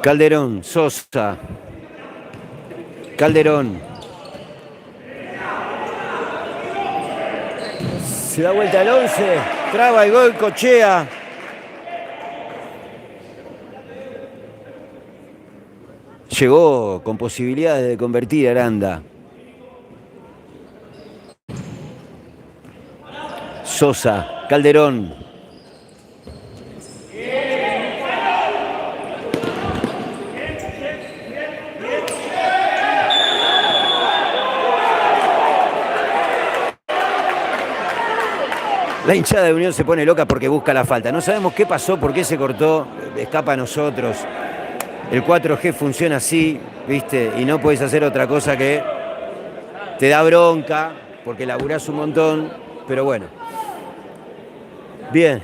Calderón, Sosa. Calderón. Se da vuelta al 11. Traba el gol Cochea. Llegó con posibilidades de convertir a Aranda. Sosa, Calderón. La hinchada de Unión se pone loca porque busca la falta. No sabemos qué pasó, por qué se cortó, escapa a nosotros. El 4G funciona así, ¿viste? Y no puedes hacer otra cosa que te da bronca, porque laburás un montón, pero bueno. Bien.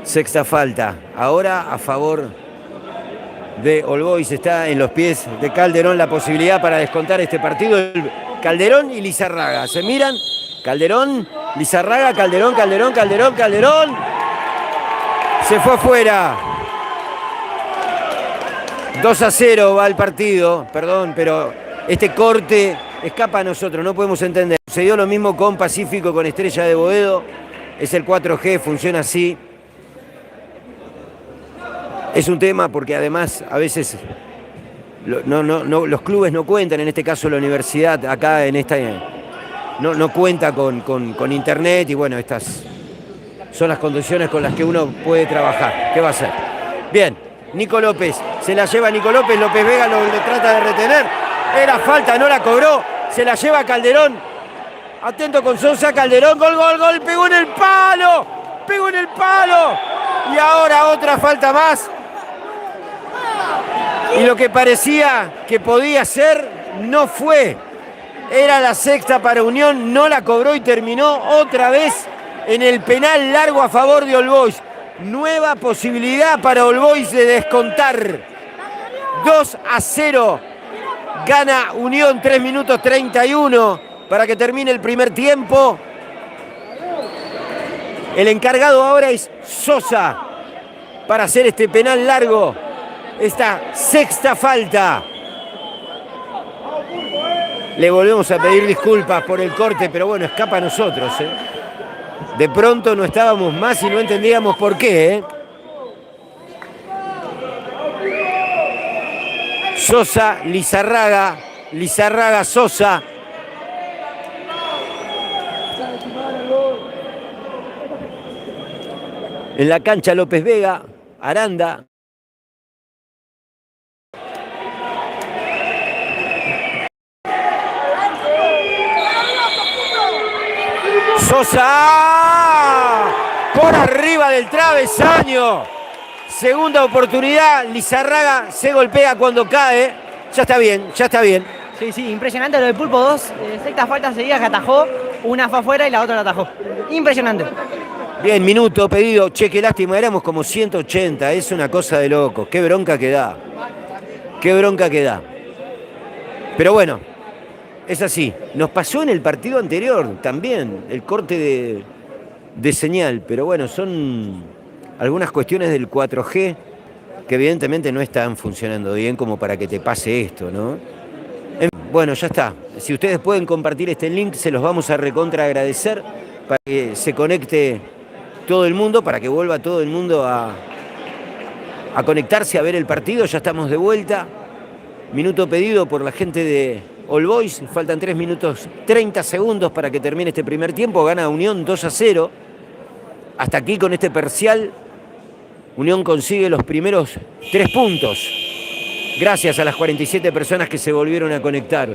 Sexta falta. Ahora a favor de All Boys. Está en los pies de Calderón la posibilidad para descontar este partido. Calderón y Lizarraga. Se miran. Calderón, Lizarraga, Calderón. Se fue afuera. 2-0 va el partido. Perdón, pero este corte escapa a nosotros. No podemos entender. Sucedió lo mismo con Pacífico, con Estrella de Boedo. Es el 4G, funciona así. Es un tema porque además a veces los clubes no cuentan, en este caso la universidad, acá en esta no cuenta con internet y bueno, estas son las condiciones con las que uno puede trabajar. ¿Qué va a hacer? Bien, Nico López, se la lleva Nico López, López Vega lo trata de retener, era falta, no la cobró, se la lleva Calderón, atento con Sosa, Calderón, gol, pegó en el palo, y ahora otra falta más. Y lo que parecía que podía ser, no fue. Era la sexta para Unión, no la cobró y terminó otra vez en el penal largo a favor de All Boys. Nueva posibilidad para All Boys de descontar. 2-0. Gana Unión 3 minutos 31 para que termine el primer tiempo. El encargado ahora es Sosa para hacer este penal largo. Esta sexta falta. Le volvemos a pedir disculpas por el corte, pero bueno, escapa a nosotros. De pronto no estábamos más y no entendíamos por qué. Sosa, Lizarraga, Sosa. En la cancha López Vega, Aranda. Sosa por arriba del travesaño. Segunda oportunidad. Lizarraga se golpea cuando cae. Ya está bien. Sí, impresionante lo del Pulpo 2. Sexta falta seguida que atajó. Una fue afuera y la otra la atajó. Impresionante. Bien, minuto pedido. Che, qué lástima, éramos como 180. Es una cosa de loco. Qué bronca que da. Pero bueno. Es así, nos pasó en el partido anterior también, el corte de señal, pero bueno, son algunas cuestiones del 4G que evidentemente no están funcionando bien como para que te pase esto, ¿no? Bueno, ya está. Si ustedes pueden compartir este link, se los vamos a recontra agradecer para que se conecte todo el mundo, para que vuelva todo el mundo a conectarse a ver el partido. Ya estamos de vuelta. Minuto pedido por la gente de All Boys, faltan 3 minutos 30 segundos para que termine este primer tiempo, gana Unión 2-0. Hasta aquí con este parcial, Unión consigue los primeros 3 puntos, gracias a las 47 personas que se volvieron a conectar.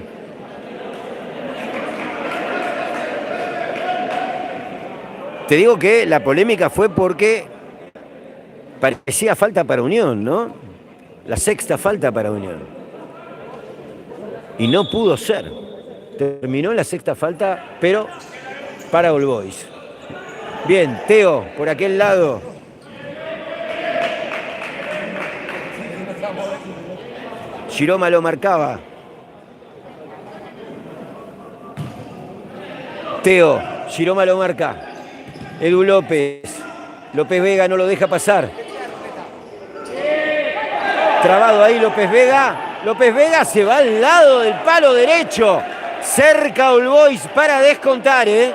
Te digo que la polémica fue porque parecía falta para Unión, ¿no? La sexta falta para Unión. Y no pudo ser. Terminó la sexta falta, pero para All Boys. Bien, Teo, por aquel lado. Giroma lo marcaba. Teo, Giroma lo marca. Edu López. López Vega no lo deja pasar. Trabado ahí López Vega. López Vega se va al lado del palo derecho. Cerca All Boys para descontar, ¿eh?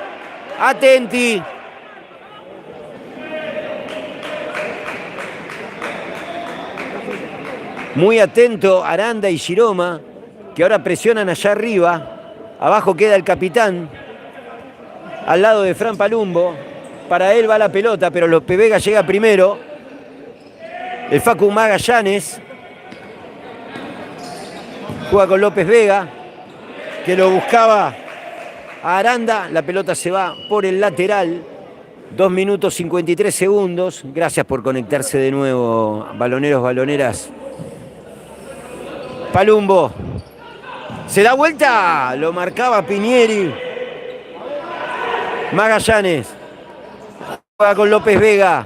Atenti. Muy atento Aranda y Giroma, que ahora presionan allá arriba. Abajo queda el capitán, al lado de Fran Palumbo. Para él va la pelota, pero López Vega llega primero. El Facu Magallanes juega con López Vega, que lo buscaba a Aranda. La pelota se va por el lateral. 2 minutos 53 segundos. Gracias por conectarse de nuevo, baloneros, baloneras. Palumbo. Se da vuelta. Lo marcaba Piñeri. Magallanes. Juega con López Vega.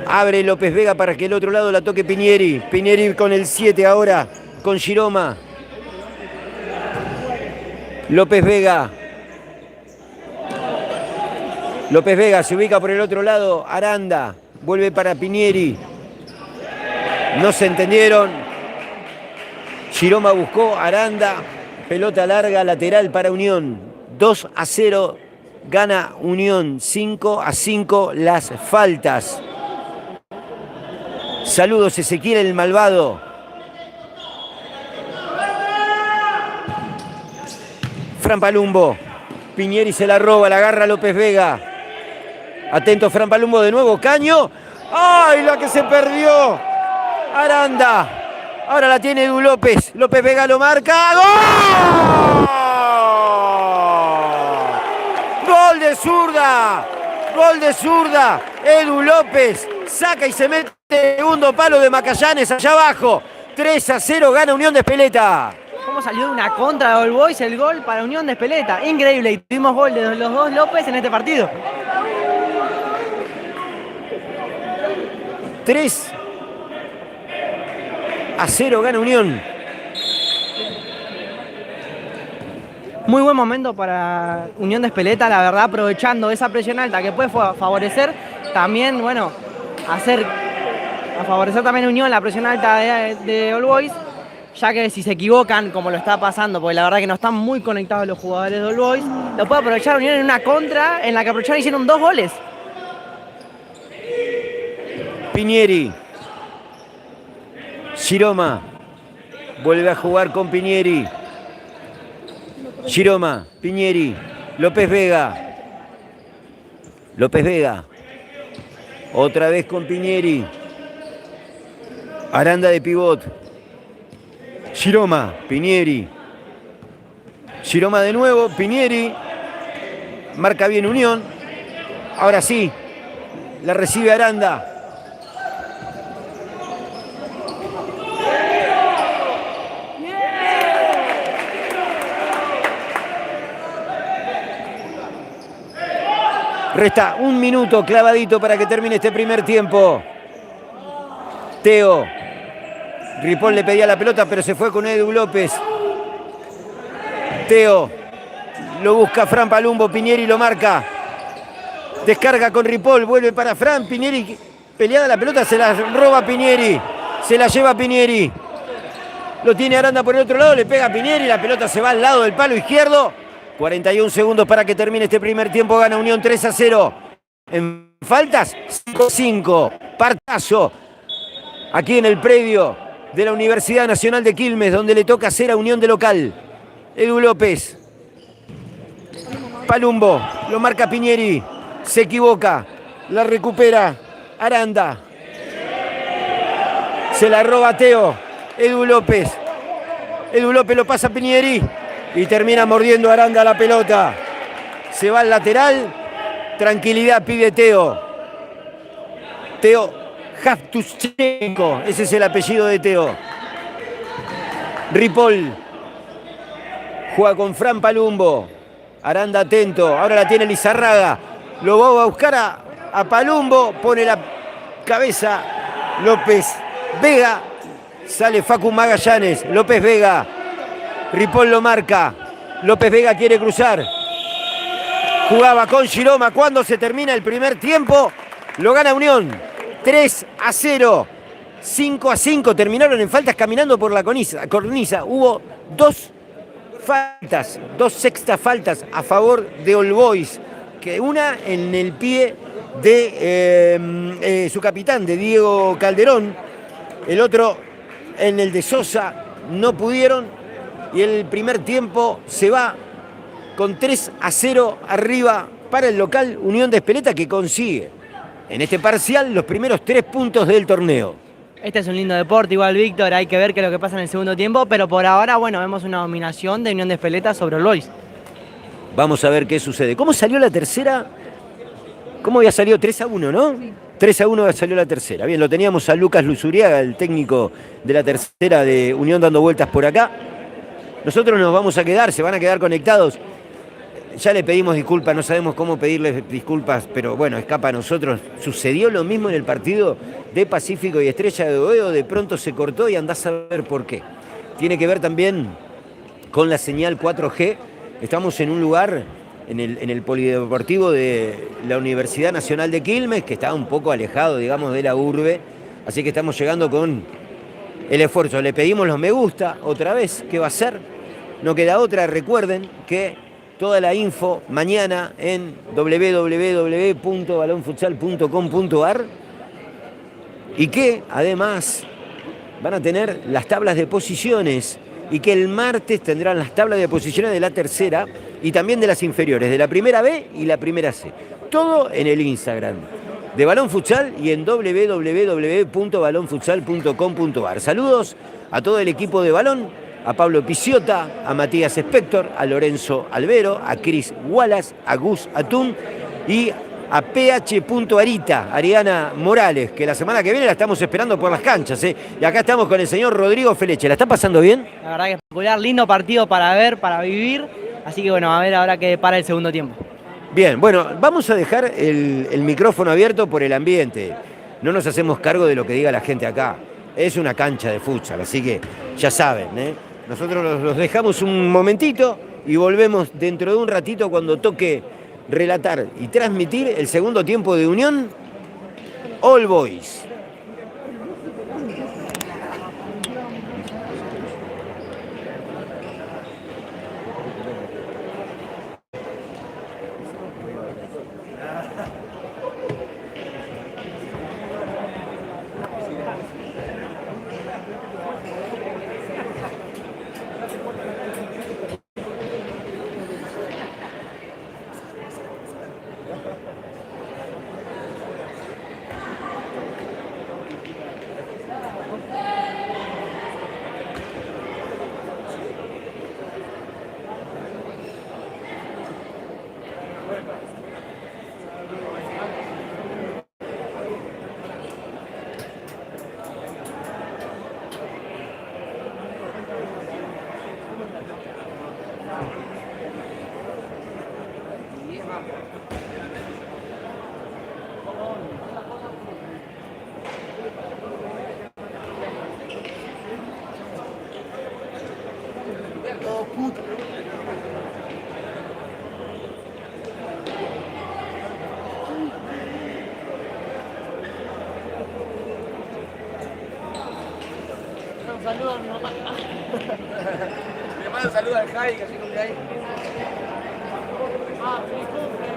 Abre López Vega para que el otro lado la toque Piñeri. Piñeri con el 7 ahora. Con Giroma. López Vega. López Vega se ubica por el otro lado. Aranda. Vuelve para Piñeri. No se entendieron. Giroma buscó. Aranda. Pelota larga, lateral para Unión. 2-0. Gana Unión. 5-5 las faltas. Saludos Ezequiel el Malvado. Fran Palumbo. Piñeri se la roba, la agarra López Vega. Atento Fran Palumbo de nuevo. Caño. ¡Ay, la que se perdió! Aranda. Ahora la tiene Edu López. López Vega lo marca. ¡Gol! ¡Gol de zurda! ¡Gol de zurda! Edu López saca y se mete el segundo palo de Magallanes allá abajo. 3-0 gana Unión de Espeleta. ¿Cómo salió de una contra de All Boys el gol para Unión de Espeleta? Increíble. Y tuvimos gol de los dos López en este partido. 3-0 gana Unión. Muy buen momento para Unión de Espeleta, la verdad, aprovechando esa presión alta que puede favorecer también, bueno, a favorecer también Unión la presión alta de All Boys, ya que si se equivocan, como lo está pasando, porque la verdad que no están muy conectados los jugadores de All Boys, lo puede aprovechar Unión en una contra en la que aprovecharon y hicieron 2 goles. Piñeri. Giroma. Vuelve a jugar con Piñeri. Giroma, Piñeri, López Vega. López Vega. Otra vez con Piñeri. Aranda de pivot. Giroma, Piñeri. Giroma de nuevo, Piñeri. Marca bien Unión. Ahora sí. La recibe Aranda. Resta 1 minuto clavadito para que termine este primer tiempo. Teo. Ripoll le pedía la pelota, pero se fue con Edu López. Teo. Lo busca Fran Palumbo. Piñeri lo marca. Descarga con Ripoll. Vuelve para Fran. Piñeri. Peleada la pelota. Se la roba Piñeri. Se la lleva Piñeri. Lo tiene Aranda por el otro lado. Le pega a Piñeri. La pelota se va al lado del palo izquierdo. 41 segundos para que termine este primer tiempo. Gana Unión 3-0. En faltas, 5-5. Partidazo. Aquí en el predio de la Universidad Nacional de Quilmes, donde le toca hacer a Unión de local. Edu López. Palumbo. Lo marca Piñeri. Se equivoca. La recupera Aranda. Se la roba Teo. Edu López. Edu López lo pasa a Piñeri. Y termina mordiendo Aranda la pelota. Se va al lateral. Tranquilidad pide Teo. Teo Javtuschenko. Ese es el apellido de Teo. Ripoll. Juega con Fran Palumbo. Aranda atento. Ahora la tiene Lizarraga. Lo va a buscar a Palumbo. Pone la cabeza López Vega. Sale Facu Magallanes. López Vega. Ripoll lo marca. López Vega quiere cruzar. Jugaba con Giroma. Cuando se termina el primer tiempo, lo gana Unión. 3-0. 5-5, terminaron en faltas caminando por la cornisa. Hubo 2 faltas, 2 sextas faltas a favor de All Boys, que una en el pie de su capitán, de Diego Calderón, el otro en el de Sosa. No pudieron y el primer tiempo se va con 3-0 arriba para el local Unión de Espeleta, que consigue en este parcial los primeros 3 puntos del torneo. Este es un lindo deporte, igual Víctor, hay que ver qué es lo que pasa en el segundo tiempo, pero por ahora, bueno, vemos una dominación de Unión de Espeleta sobre All Boys. Vamos a ver qué sucede. ¿Cómo salió la tercera? ¿Cómo había salido? 3-1, ¿no? 3-1 salió la tercera. Bien, lo teníamos a Lucas Luzuriaga, el técnico de la tercera de Unión, dando vueltas por acá. Nosotros nos vamos a quedar, se van a quedar conectados. Ya le pedimos disculpas, no sabemos cómo pedirles disculpas, pero bueno, escapa a nosotros. Sucedió lo mismo en el partido de Pacífico y Estrella de Boedo, de pronto se cortó y andás a ver por qué. Tiene que ver también con la señal 4G. Estamos en un lugar, en el polideportivo de la Universidad Nacional de Quilmes, que está un poco alejado, digamos, de la urbe, así que estamos llegando con el esfuerzo. Le pedimos los me gusta otra vez, ¿qué va a ser? No queda otra, recuerden que toda la info mañana en www.balonfutsal.com.ar y que además van a tener las tablas de posiciones y que el martes tendrán las tablas de posiciones de la tercera y también de las inferiores, de la primera B y la primera C. Todo en el Instagram de Balón Futsal y en www.balonfutsal.com.ar. Saludos a todo el equipo de Balón, a Pablo Piciota, a Matías Spector, a Lorenzo Albero, a Chris Wallace, a Gus Atún y a PH. Arita, Ariana Morales, que la semana que viene la estamos esperando por las canchas. Y acá estamos con el señor Rodrigo Feleche. ¿La está pasando bien? La verdad que espectacular, lindo partido para ver, para vivir. Así que bueno, a ver ahora qué para el segundo tiempo. Bien, bueno, vamos a dejar el micrófono abierto por el ambiente. No nos hacemos cargo de lo que diga la gente acá. Es una cancha de futsal, así que ya saben, ¿eh? Nosotros los dejamos un momentito y volvemos dentro de un ratito cuando toque relatar y transmitir el segundo tiempo de Unión All Boys. Saludos a mi mamá. Le mando un saludo al Javi, que así cumple ahí. Feliz cumple.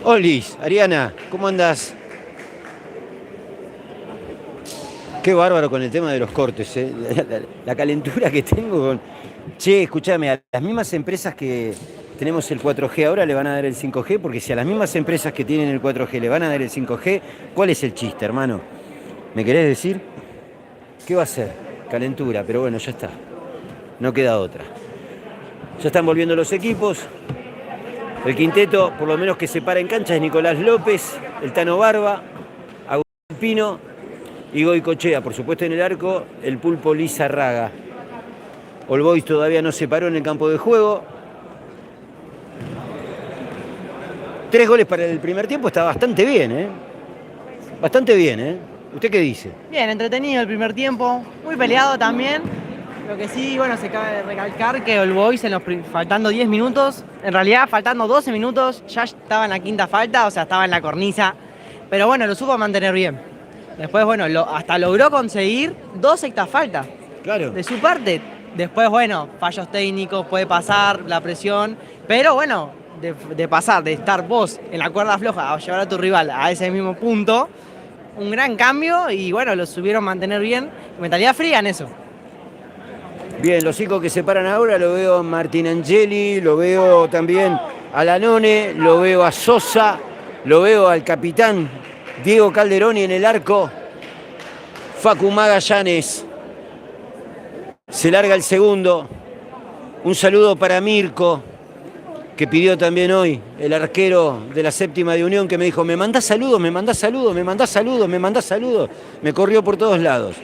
Olis, Ariana, ¿cómo andás? Qué bárbaro con el tema de los cortes, ¿eh? La calentura que tengo con... Che, escúchame, a las mismas empresas que tenemos el 4G ahora le van a dar el 5G, porque si a las mismas empresas que tienen el 4G le van a dar el 5G, ¿cuál es el chiste, hermano? ¿Me querés decir? ¿Qué va a ser? Calentura, pero bueno, ya está. No queda otra. Ya están volviendo los equipos. El quinteto, por lo menos que se para en cancha, es Nicolás López, el Tano Barba, Agustín Pino y Goicochea. Por supuesto en el arco, el Pulpo Lizarraga. All Boys todavía no se paró en el campo de juego. 3 goles para el primer tiempo, está bastante bien, ¿eh? Bastante bien, ¿eh? ¿Usted qué dice? Bien, entretenido el primer tiempo, muy peleado también. Lo que sí, bueno, se cabe recalcar que All Boys faltando 10 minutos, en realidad faltando 12 minutos, ya estaba en la quinta falta, o sea, estaba en la cornisa. Pero bueno, lo supo mantener bien. Después, bueno, hasta logró conseguir 2 sextas faltas. Claro. De su parte. Después, bueno, fallos técnicos, puede pasar, la presión. Pero bueno, de pasar, de estar vos en la cuerda floja a llevar a tu rival a ese mismo punto, un gran cambio y bueno, lo supieron mantener bien. Mentalidad fría en eso. Bien, los 5 que se paran ahora lo veo a Martín Angeli, lo veo también a Lanone, lo veo a Sosa, lo veo al capitán Diego Calderoni en el arco, Facu Magallanes. Se larga el segundo. Un saludo para Mirko, que pidió también hoy, el arquero de la séptima de Unión, que me dijo, me mandás saludos, me mandás saludos, me mandás saludos, me mandás saludos. Me corrió por todos lados.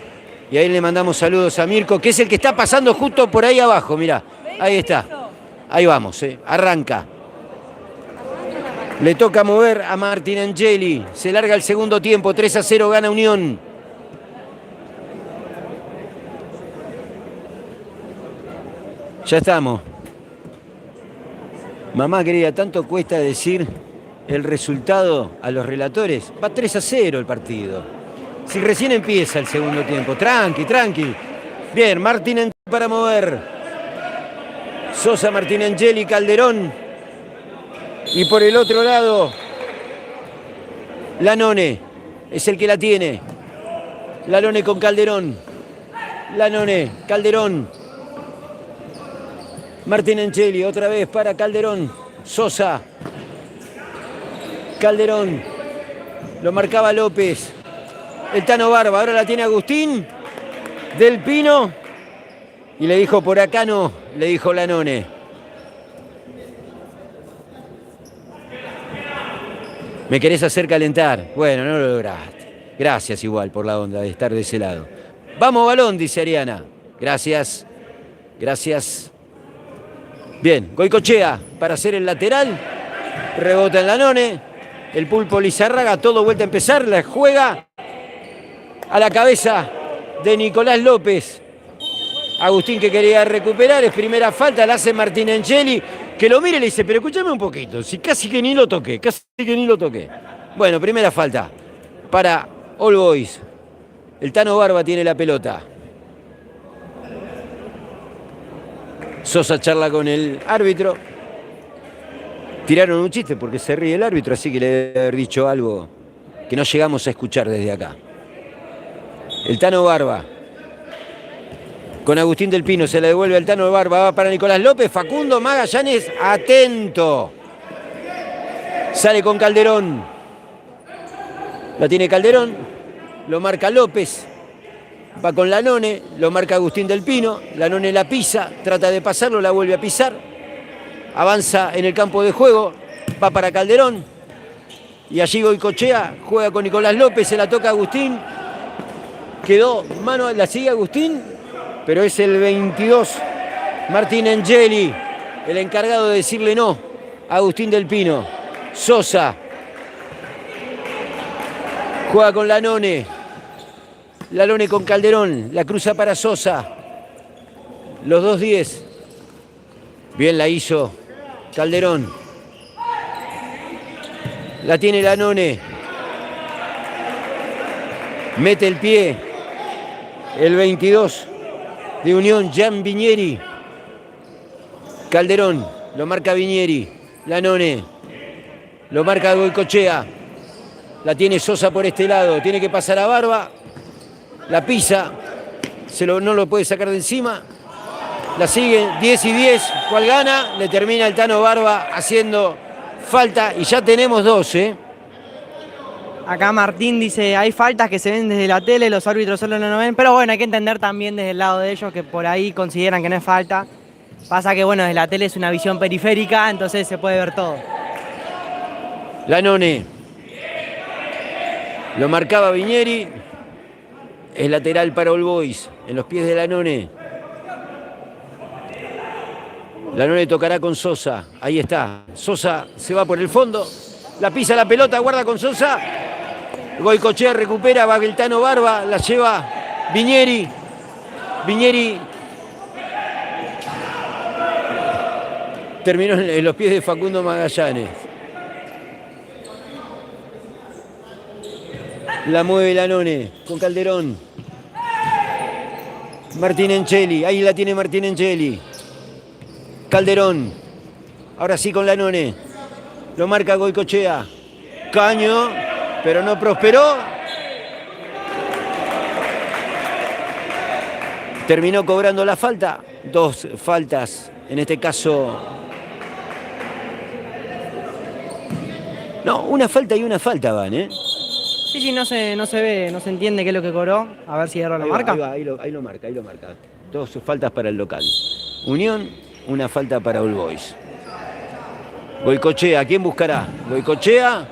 Y ahí le mandamos saludos a Mirko, que es el que está pasando justo por ahí abajo, mirá. Ahí está. Ahí vamos, arranca. Le toca mover a Martín Angeli. Se larga el segundo tiempo. 3-0 gana Unión. Ya estamos. Mamá querida, tanto cuesta decir el resultado a los relatores. Va 3-0 el partido. Si recién empieza el segundo tiempo. Tranqui, tranqui. Bien, Martín Angeli para mover. Sosa, Martín Angeli, Calderón. Y por el otro lado, Lanone es el que la tiene. Lanone con Calderón. Lanone, Calderón. Martín Angeli, otra vez para Calderón. Sosa. Calderón. Lo marcaba López. El Tano Barba, ahora la tiene Agustín del Pino. Y le dijo, por acá no, le dijo Lanone. ¿Me querés hacer calentar? Bueno, no lo lograste. Gracias igual por la onda de estar de ese lado. Vamos, balón, dice Ariana. Gracias. Gracias. Bien, Goicochea para hacer el lateral. Rebota en Lanone. El Pulpo Lizárraga, todo vuelta a empezar. La juega a la cabeza de Nicolás López. Agustín que quería recuperar. Es primera falta, la hace Martín Angeli. Que lo mire y le dice, pero escúchame un poquito, si casi que ni lo toqué, casi que ni lo toqué. Bueno, primera falta para All Boys. El Tano Barba tiene la pelota. Sosa charla con el árbitro. Tiraron un chiste porque se ríe el árbitro, así que le debe haber dicho algo que no llegamos a escuchar desde acá. El Tano Barba. Con Agustín del Pino se la devuelve al Tano Barba, va para Nicolás López, Facundo Magallanes, atento. Sale con Calderón. La tiene Calderón, lo marca López, va con Lanone, lo marca Agustín del Pino, Lanone la pisa, trata de pasarlo, la vuelve a pisar, avanza en el campo de juego, va para Calderón, y allí Goicochea juega con Nicolás López, se la toca Agustín, quedó mano, la sigue Agustín, pero es el 22, Martín Angeli, el encargado de decirle no a Agustín del Pino. Sosa juega con Lanone, Lanone con Calderón, la cruza para Sosa, los 2-10, bien la hizo Calderón, la tiene Lanone, mete el pie, el 22 de Unión, Gian Viñeri. Calderón, lo marca Viñeri. Lanone, lo marca Goicochea. La tiene Sosa por este lado, tiene que pasar a Barba. La pisa, no lo puede sacar de encima. La siguen 10-10, ¿cuál gana? Le termina el Tano Barba haciendo falta y ya tenemos 2, ¿eh? Acá Martín dice, hay faltas que se ven desde la tele, los árbitros solo no lo ven, pero bueno, hay que entender también desde el lado de ellos que por ahí consideran que no es falta. Pasa que bueno, desde la tele es una visión periférica, entonces se puede ver todo. Lanone, lo marcaba Viñeri, es lateral para All Boys, en los pies de Lanone. Lanone tocará con Sosa, ahí está, Sosa se va por el fondo, la pisa la pelota, guarda con Sosa. Goicochea recupera, va el Tano Barba, la lleva Viñeri. Viñeri terminó en los pies de Facundo Magallanes. La mueve Lanone con Calderón. Martín Angeli, ahí la tiene Martín Angeli. Calderón, ahora sí con Lanone. Lo marca Goicochea. Caño, pero no prosperó. Terminó cobrando la falta. 2 faltas, en este caso. No, una falta y una falta van, ¿eh? Sí, no se ve, no se entiende qué es lo que cobró. A ver si Erro lo marca. Ahí lo marca. 2 faltas para el local. Unión, una falta para All Boys. Goicochea, ¿quién buscará? Goicochea.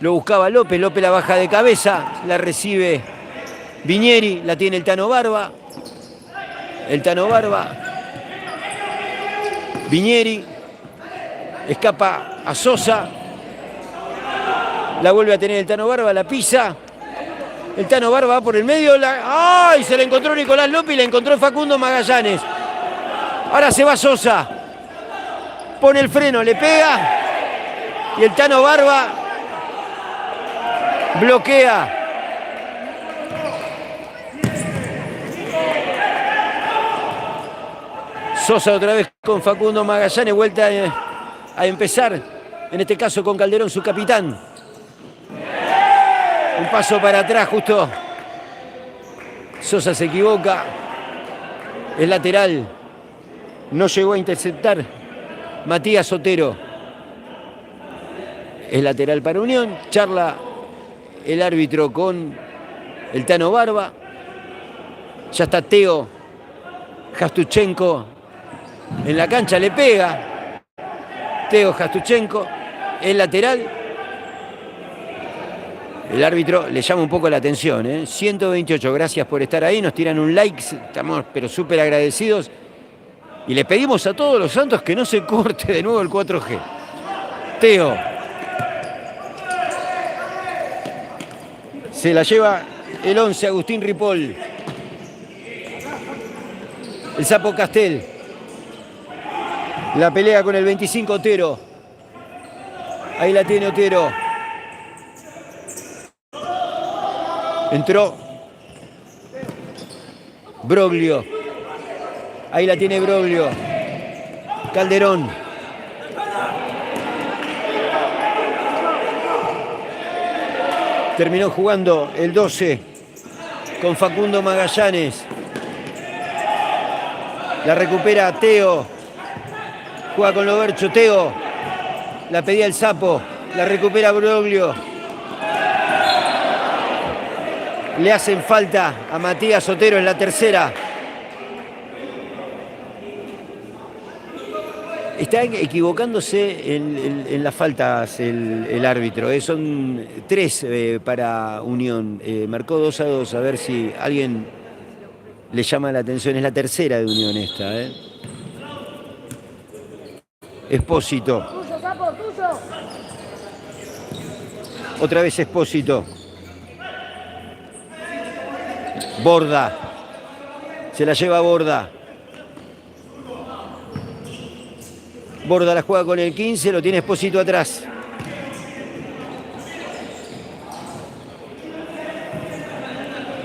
Lo buscaba López, López la baja de cabeza, la recibe Viñeri, la tiene el Tano Barba. El Tano Barba. Viñeri. Escapa a Sosa. La vuelve a tener el Tano Barba, la pisa. El Tano Barba va por el medio. ¡Ay! Se la encontró Nicolás López y la encontró Facundo Magallanes. Ahora se va Sosa. Pone el freno, le pega. Y el Tano Barba bloquea. Sosa otra vez con Facundo Magallanes. Vuelta a empezar. En este caso con Calderón, su capitán. Un paso para atrás justo. Sosa se equivoca. Es lateral. No llegó a interceptar Matías Otero. Es lateral para Unión. Charla el árbitro con el Tano Barba. Ya está Teo Jastuchenko en la cancha. Le pega Teo Jastuchenko. Es lateral. El árbitro le llama un poco la atención. 128, gracias por estar ahí. Nos tiran un like. Estamos pero súper agradecidos. Y le pedimos a todos los santos que no se corte de nuevo el 4G. Teo. Se la lleva el 11, Agustín Ripoll. El Sapo Castel. La pelea con el 25, Otero. Ahí la tiene Otero. Entró Broglio. Ahí la tiene Broglio. Calderón. Terminó jugando el 12 con Facundo Magallanes. La recupera Teo. Juega con Lobercho. Teo. La pedía el Sapo. La recupera Broglio. Le hacen falta a Matías Otero en la tercera. Está equivocándose en las faltas el árbitro. Son 3 para Unión. Marcó 2-2. A ver si alguien le llama la atención. Es la tercera de Unión esta. Espósito. Tuyo, Sapo, tuyo. Otra vez Espósito. Borda. Se la lleva Borda. Borda la juega con el 15, lo tiene Espósito atrás.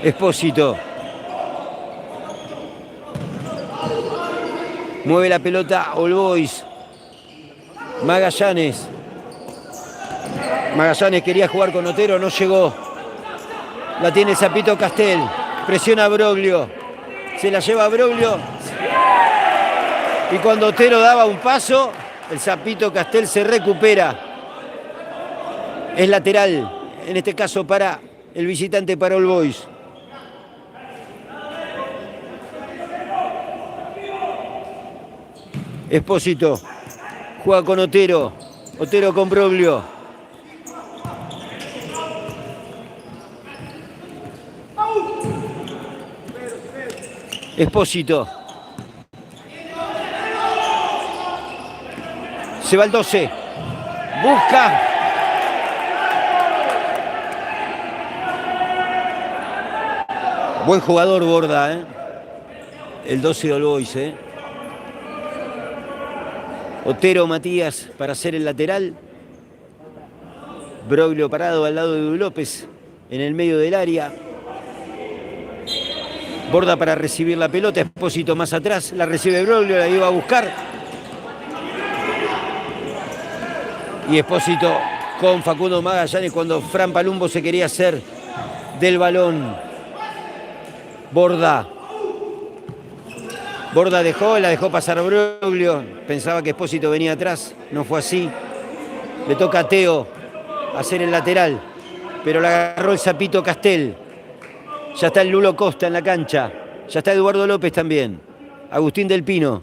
Espósito. Mueve la pelota All Boys. Magallanes. Magallanes quería jugar con Otero, no llegó. La tiene Sapito Castel. Presiona a Broglio. Se la lleva a Broglio. Y cuando Otero daba un paso, el Sapito Castel se recupera. Es lateral, en este caso para el visitante, para All Boys. Espósito juega con Otero. Otero con Broglio. Espósito. Se va el 12. Busca. Buen jugador Borda, El 12 de All Boys, Otero Matías para hacer el lateral. Broglio parado al lado de Edu López en el medio del área. Borda para recibir la pelota. Espósito más atrás. La recibe Broglio, la iba a buscar. Y Espósito con Facundo Magallanes cuando Fran Palumbo se quería hacer del balón. Borda. Borda la dejó pasar Broglio. Pensaba que Espósito venía atrás. No fue así. Le toca a Teo hacer el lateral. Pero la agarró el Sapito Castel. Ya está el Lulo Costa en la cancha. Ya está Eduardo López también. Agustín del Pino.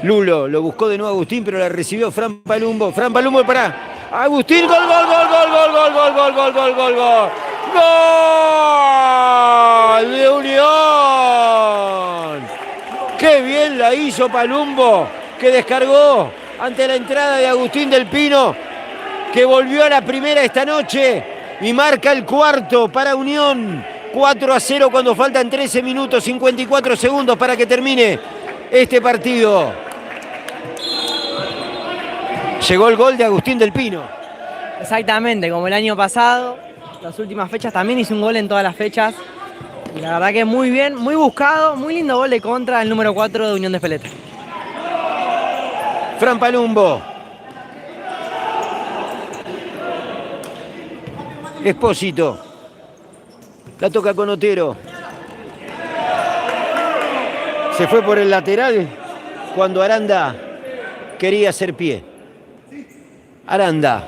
Lulo, lo buscó de nuevo Agustín, pero la recibió Fran Palumbo. Fran Palumbo para Agustín. Gol, gol, gol, gol, gol, gol, gol, gol, gol, gol, gol, gol. ¡Gol de Unión! ¡Qué bien la hizo Palumbo! Que descargó ante la entrada de Agustín del Pino, que volvió a la primera esta noche y marca el cuarto para Unión. 4-0 cuando faltan 13 minutos 54 segundos para que termine este partido. Llegó el gol de Agustín del Pino. Exactamente, como el año pasado, las últimas fechas también hizo un gol en todas las fechas. Y la verdad que muy bien, muy buscado, muy lindo gol de contra el número 4 de Unión de Espeleta. Fran Palumbo. Espósito. La toca con Otero. Se fue por el lateral cuando Aranda quería hacer pie. Aranda.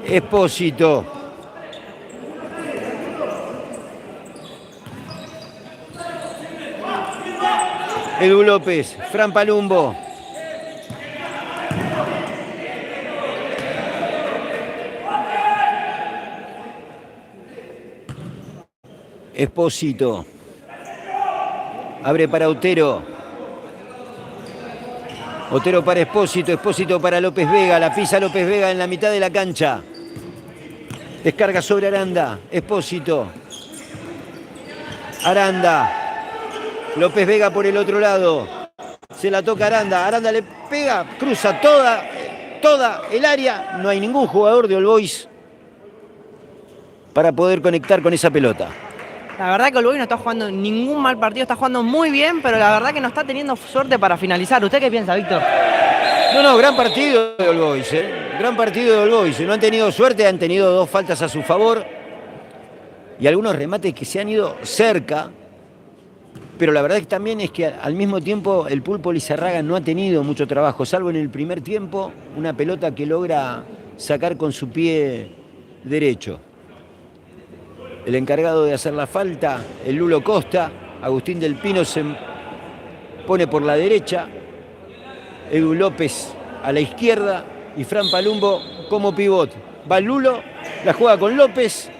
Espósito. Edu López. Fran Palumbo. Espósito. Abre para Otero. Otero para Espósito. Espósito para López Vega. La pisa López Vega en la mitad de la cancha. Descarga sobre Aranda. Espósito. Aranda. López Vega por el otro lado. Se la toca Aranda. Aranda le pega. Cruza toda el área. No hay ningún jugador de All Boys para poder conectar con esa pelota. La verdad que All Boys no está jugando ningún mal partido, está jugando muy bien, pero la verdad que no está teniendo suerte para finalizar. ¿Usted qué piensa, Víctor? No, gran partido de All Boys, gran partido de All Boys. No han tenido suerte, han tenido 2 faltas a su favor y algunos remates que se han ido cerca, pero la verdad que también es que al mismo tiempo el Pulpo Lizarraga no ha tenido mucho trabajo, salvo en el primer tiempo, una pelota que logra sacar con su pie derecho. El encargado de hacer la falta, el Lulo Costa. Agustín del Pino se pone por la derecha. Edu López a la izquierda y Fran Palumbo como pivot. Va Lulo, la juega con López.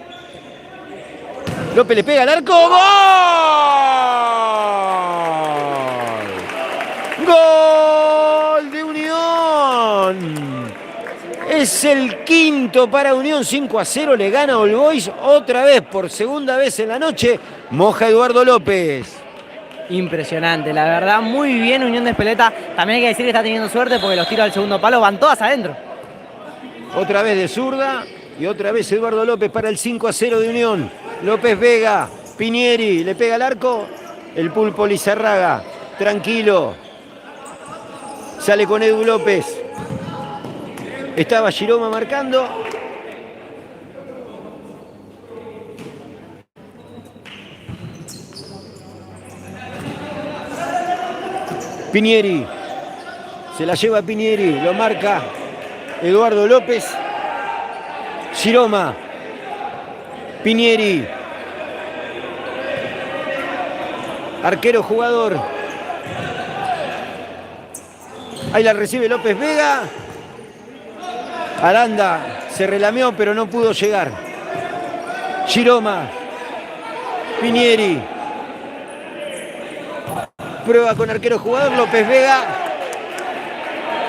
López le pega al arco. ¡Gol! ¡Gol de Unión! Es el quinto para Unión, 5-0, le gana All Boys otra vez, por segunda vez en la noche, moja Eduardo López. Impresionante, la verdad, muy bien Unión de Espeleta. También hay que decir que está teniendo suerte porque los tiros al segundo palo van todas adentro. Otra vez de zurda y otra vez Eduardo López para el 5-0 de Unión. López Vega, Pinieri, le pega al arco, el Pulpo Lizarraga, tranquilo. Sale con Edu López. Estaba Giroma marcando. Pinieri. Se la lleva Pinieri. Lo marca Eduardo López. Giroma. Pinieri. Arquero jugador. Ahí la recibe López Vega. Aranda se relameó pero no pudo llegar. Giroma. Pinieri. Prueba con arquero jugador López Vega.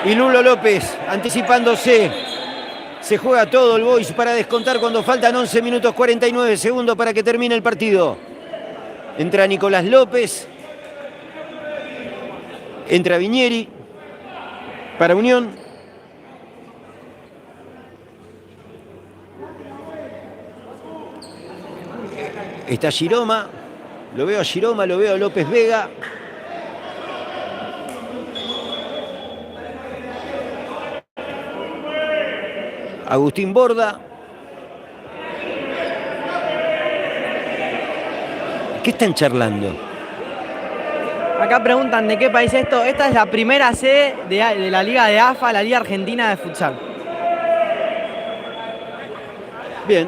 Y Lulo López anticipándose. Se juega todo el Boys para descontar cuando faltan 11 minutos 49 segundos para que termine el partido. Entra Nicolás López. Entra Viñeri para Unión. Está Giroma, lo veo a Giroma, lo veo a López Vega. Agustín Borda. ¿Qué están charlando? Acá preguntan de qué país es esto. Esta es la primera sede de la Liga de AFA, la Liga Argentina de Futsal. Bien.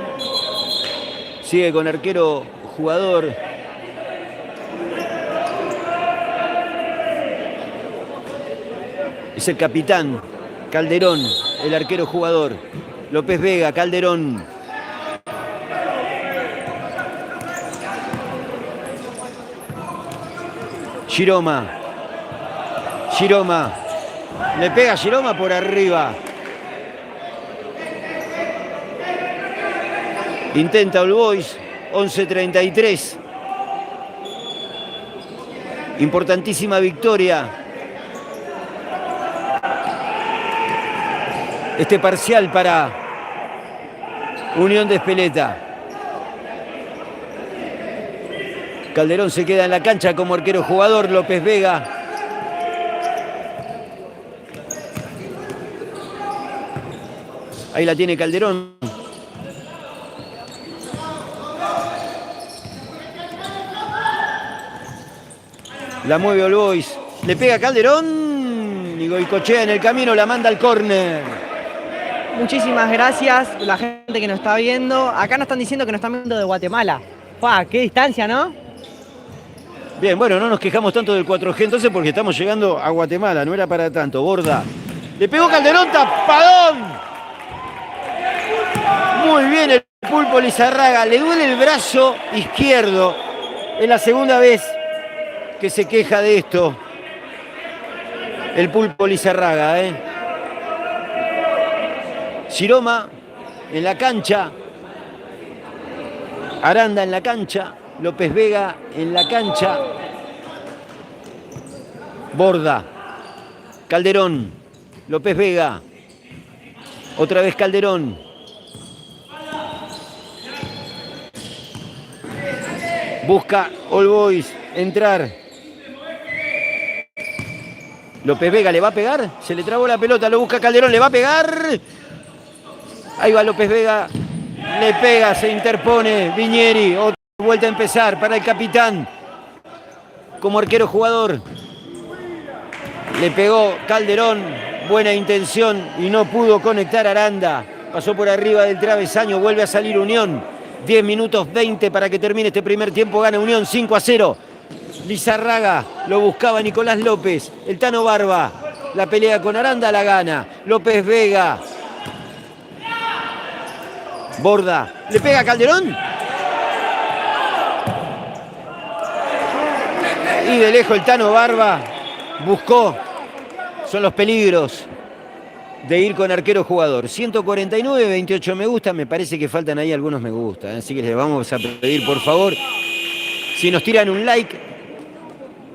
Sigue con arquero jugador. Es el capitán Calderón, el arquero jugador. López Vega, Calderón. Giroma. Giroma. Le pega a Giroma por arriba. Intenta All Boys, 11:33. Importantísima victoria. Este parcial para Unión de Espeleta. Calderón se queda en la cancha como arquero jugador. López Vega. Ahí la tiene Calderón. La mueve All Boys. Le pega Calderón. Y Goicochea en el camino la manda al córner. Muchísimas gracias a la gente que nos está viendo. Acá nos están diciendo que nos están viendo de Guatemala. ¡Pah! ¡Qué distancia!, ¿no? Bien, bueno, no nos quejamos tanto del 4G entonces porque estamos llegando a Guatemala. No era para tanto. Borda. Le pegó Calderón, tapadón. Muy bien el Pulpo Lizarraga. Le duele el brazo izquierdo. Es la segunda vez que se queja de esto el Pulpo Lizarraga, Giroma en la cancha. Aranda en la cancha. López Vega en la cancha. Borda. Calderón. López Vega. Otra vez Calderón. Busca All Boys entrar. López Vega le va a pegar. Se le trabó la pelota. Lo busca Calderón. Le va a pegar. Ahí va López Vega. Le pega. Se interpone Viñeri. Otra vuelta a empezar para el capitán. Como arquero jugador. Le pegó Calderón. Buena intención. Y no pudo conectar Aranda. Pasó por arriba del travesaño. Vuelve a salir Unión. 10 minutos 20 para que termine este primer tiempo. Gana Unión 5-0. Lizarraga, lo buscaba Nicolás López. El Tano Barba, la pelea con Aranda la gana. López Vega. Borda, le pega a Calderón. Y de lejos el Tano Barba buscó. Son los peligros de ir con arquero jugador. 149, 28 me gusta. Me parece que faltan ahí algunos me gusta. Así que les vamos a pedir, por favor, si nos tiran un like.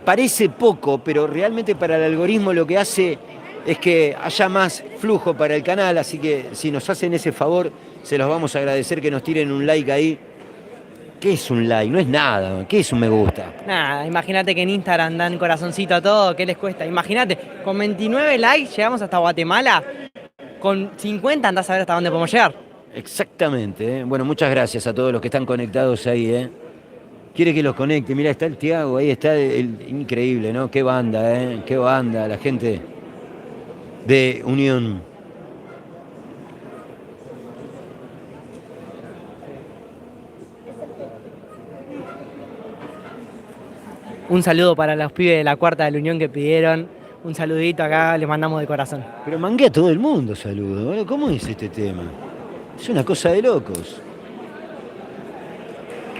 Parece poco, pero realmente para el algoritmo lo que hace es que haya más flujo para el canal. Así que si nos hacen ese favor, se los vamos a agradecer que nos tiren un like ahí. ¿Qué es un like? No es nada. ¿Qué es un me gusta? Nada, imagínate que en Instagram dan corazoncito a todo. ¿Qué les cuesta? Imagínate, con 29 likes llegamos hasta Guatemala. Con 50 andás a ver hasta dónde podemos llegar. Exactamente. Bueno, muchas gracias a todos los que están conectados ahí. Quiere que los conecte. Mira, está el Tiago, ahí está increíble, ¿no? Qué banda, qué banda, la gente de Unión. Un saludo para los pibes de la cuarta de la Unión que pidieron. Un saludito acá, les mandamos de corazón. Pero mangué a todo el mundo, saludo. ¿Cómo es este tema? Es una cosa de locos.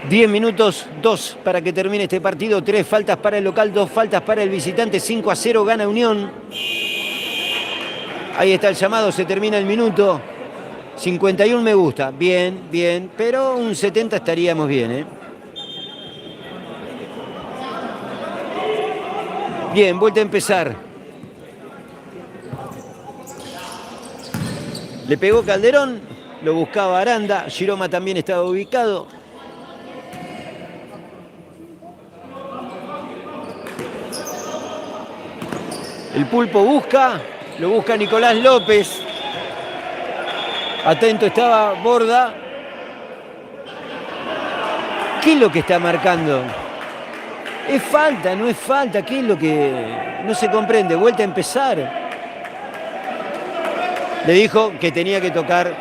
10 minutos, 2 para que termine este partido. 3 faltas para el local, 2 faltas para el visitante. 5-0 gana Unión. Ahí está el llamado, se termina el minuto. 51 me gusta. Bien, bien. Pero un 70 estaríamos bien, Bien, vuelta a empezar. Le pegó Calderón. Lo buscaba Aranda. Giroma también estaba ubicado. El Pulpo busca, lo busca Nicolás López. Atento estaba Borda. ¿Qué es lo que está marcando? ¿Es falta? ¿No es falta? ¿Qué es lo que no se comprende? Vuelta a empezar. Le dijo que tenía que tocar.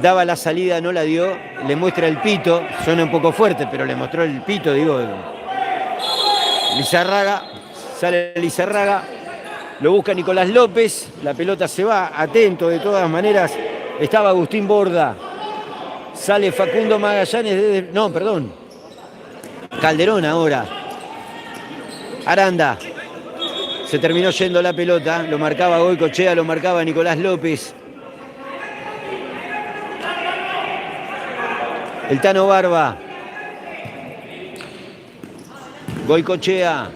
Daba la salida, no la dio. Le muestra el pito. Suena un poco fuerte, pero le mostró el pito, digo. Lizarraga. Sale Lizarraga, lo busca Nicolás López, la pelota se va, atento de todas maneras, estaba Agustín Borda, sale Facundo Magallanes, no, perdón, Calderón ahora, Aranda, se terminó yendo la pelota, lo marcaba Goicochea, lo marcaba Nicolás López. El Tano Barba. Goicochea.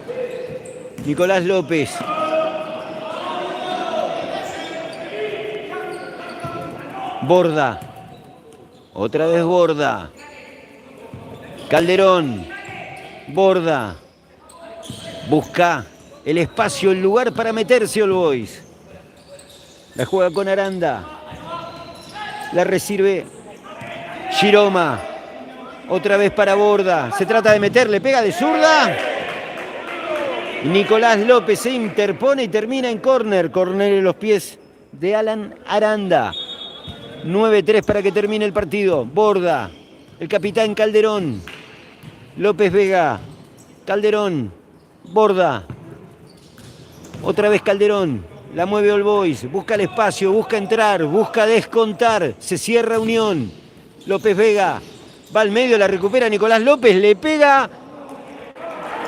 Nicolás López. Borda. Otra vez Borda. Calderón. Borda. Busca el espacio, el lugar para meterse All Boys. La juega con Aranda. La recibe Giroma. Otra vez para Borda. Se trata de meterle, pega de zurda. Nicolás López se interpone y termina en córner. Córner en los pies de Alan Aranda. 9-3 para que termine el partido. Borda. El capitán Calderón. López Vega. Calderón. Borda. Otra vez Calderón. La mueve All Boys. Busca el espacio. Busca entrar. Busca descontar. Se cierra Unión. López Vega. Va al medio. La recupera Nicolás López. Le pega.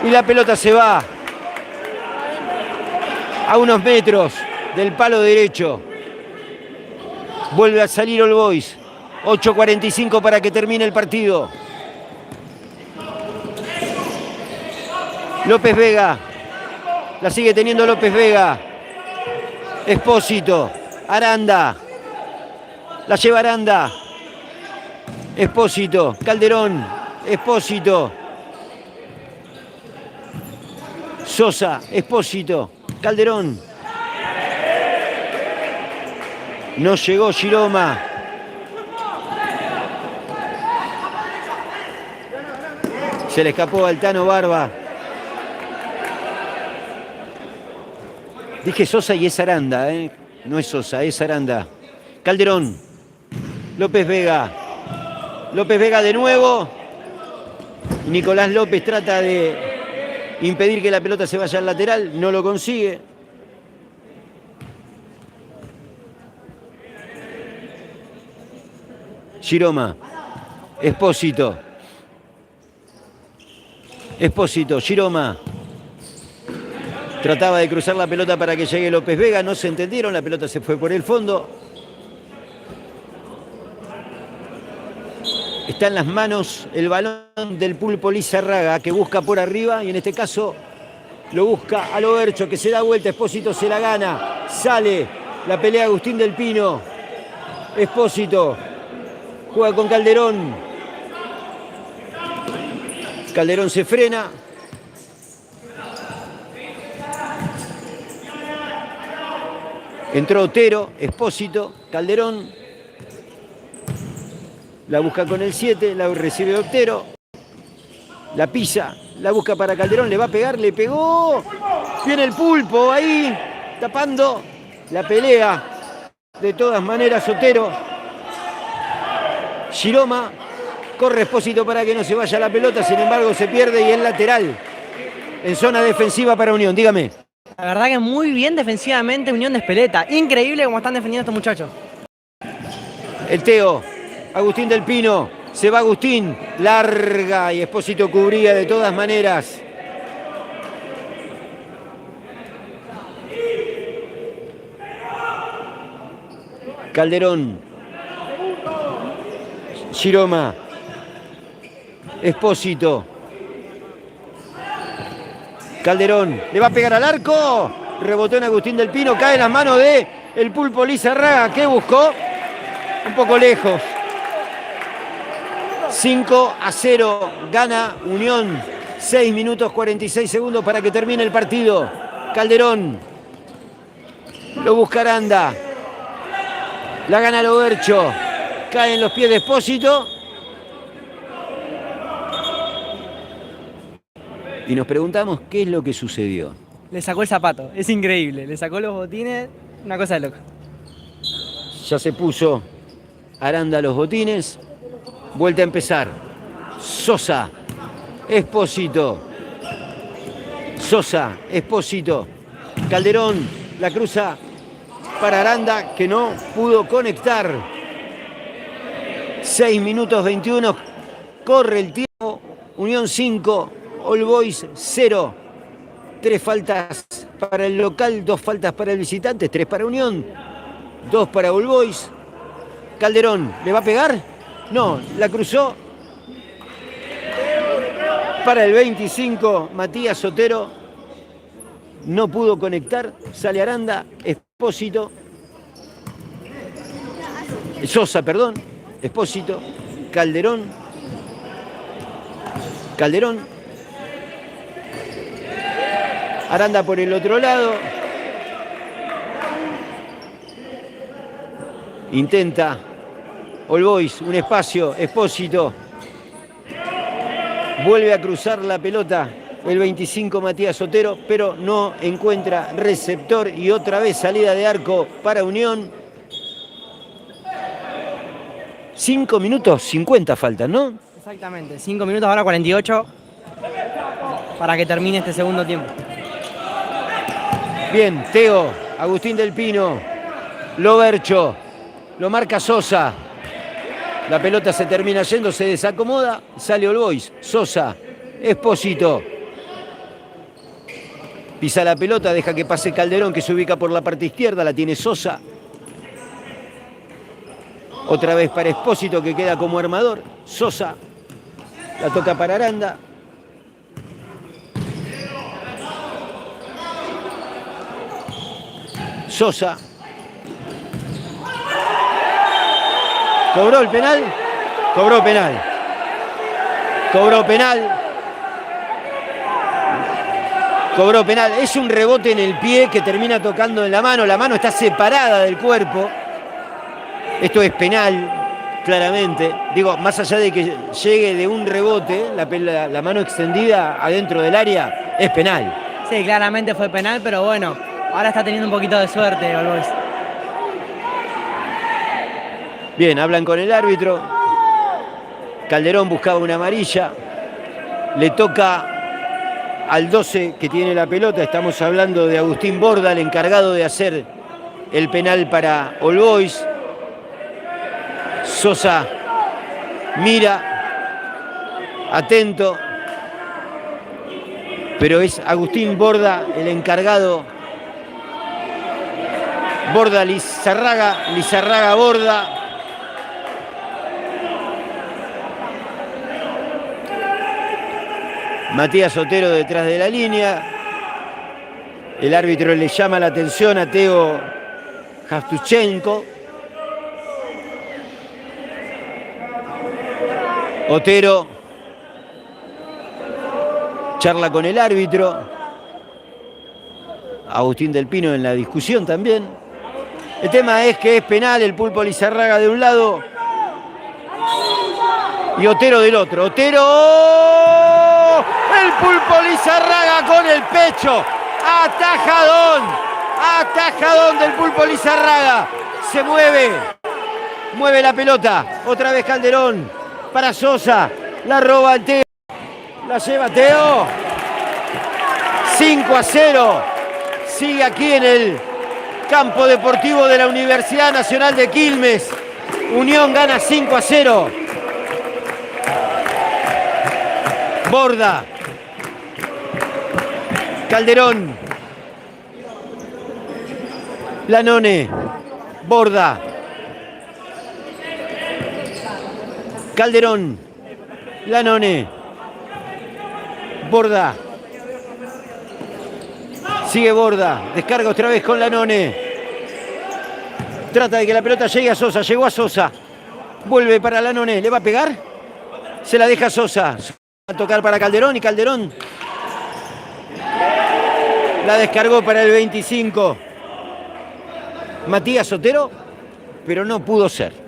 Y la pelota se va. A unos metros del palo derecho. Vuelve a salir All Boys. 8:45 para que termine el partido. López Vega. La sigue teniendo López Vega. Espósito. Aranda. La lleva Aranda. Espósito. Calderón. Espósito. Sosa. Espósito. Calderón. No llegó Giroma. Se le escapó al Tano Barba. Dije Sosa y es Aranda, ¿eh? No es Sosa, es Aranda. Calderón. López Vega. López Vega de nuevo. Nicolás López trata de impedir que la pelota se vaya al lateral. No lo consigue. Giroma. Espósito. Espósito. Giroma. Trataba de cruzar la pelota para que llegue López Vega. No se entendieron. La pelota se fue por el fondo. Está en las manos el balón del Pulpo Lizarraga, que busca por arriba y en este caso lo busca a Lobercho, que se da vuelta. Espósito se la gana. Sale la pelea Agustín del Pino. Espósito. Juega con Calderón. Calderón se frena. Entró Otero, Espósito, Calderón. La busca con el 7, la recibe Otero. La pisa, la busca para Calderón, le va a pegar, le pegó. Viene el Pulpo ahí, tapando la pelea. De todas maneras, Otero. Giroma, corre Espósito para que no se vaya la pelota, sin embargo se pierde y es lateral. En zona defensiva para Unión, dígame. La verdad que muy bien defensivamente Unión de Espeleta. Increíble cómo están defendiendo estos muchachos. El Teo, Agustín del Pino, se va Agustín, larga y Espósito cubría de todas maneras. Calderón. Giroma. Espósito. Calderón. Le va a pegar al arco. Rebotó en Agustín del Pino. Cae en las manos de el Pulpo Lizarraga. ¿Qué buscó? Un poco lejos. 5-0. Gana Unión. 6 minutos 46 segundos para que termine el partido. Calderón. Lo busca Aranda. La gana Lobercho. Cae en los pies de Espósito. Y nos preguntamos qué es lo que sucedió. Le sacó el zapato, es increíble. Le sacó los botines, una cosa de loca. Ya se puso Aranda los botines. Vuelta a empezar. Sosa. Espósito. Sosa. Espósito. Calderón. La cruza para Aranda, que no pudo conectar. 6 minutos 21. Corre el tiempo. Unión 5. All Boys 0. 3 faltas para el local, 2 faltas para el visitante, 3 para Unión, 2 para All Boys. Calderón, ¿le va a pegar? No, la cruzó para el 25, Matías Sotero. No pudo conectar. Sale Aranda. Espósito. Sosa, perdón. Espósito. Calderón. Calderón. Aranda por el otro lado. Intenta All Boys, un espacio, Espósito. Vuelve a cruzar la pelota el 25 Matías Sotero, pero no encuentra receptor y otra vez salida de arco para Unión. 5 minutos 50 faltan, ¿no? Exactamente, 5 minutos, ahora 48 para que termine este segundo tiempo. Bien, Teo, Agustín del Pino, Lobercho, lo marca Sosa. La pelota se termina yendo, se desacomoda, sale All Boys. Sosa, Espósito. Pisa la pelota, deja que pase Calderón, que se ubica por la parte izquierda, la tiene Sosa. Otra vez para Espósito, que queda como armador. Sosa, la toca para Aranda. Sosa. ¿Cobró el penal? Cobró penal. Cobró penal. Cobró penal. Es un rebote en el pie que termina tocando en la mano. La mano está separada del cuerpo. Esto es penal, claramente. Digo, más allá de que llegue de un rebote, la mano extendida adentro del área, es penal. Sí, claramente fue penal, pero bueno, ahora está teniendo un poquito de suerte All Boys. Bien, hablan con el árbitro. Calderón buscaba una amarilla. Le toca al 12 que tiene la pelota. Estamos hablando de Agustín Borda, el encargado de hacer el penal para All Boys. Sosa mira, atento, pero es Agustín Borda el encargado. Borda, Lizarraga, Borda. Matías Sotero detrás de la línea. El árbitro le llama la atención a Teo Javtuchenko. Otero charla con el árbitro. Agustín del Pino en la discusión también. El tema es que es penal el Pulpo Lizarraga de un lado y Otero del otro. Otero, el Pulpo Lizarraga con el pecho. Atajadón del Pulpo Lizarraga. Se mueve la pelota. Otra vez Calderón. Para Sosa, la roba el Teo, la lleva Teo. 5-0, sigue aquí en el campo deportivo de la Universidad Nacional de Quilmes. Unión gana 5-0. Borda, Calderón, Lanone, Borda. Calderón, Lanone, Borda. Sigue Borda, descarga otra vez con Lanone. Trata de que la pelota llegue a Sosa, llegó a Sosa. Vuelve para Lanone, ¿le va a pegar? Se la deja a Sosa. Va a tocar para Calderón y Calderón la descargó para el 25. Matías Sotero, pero no pudo ser.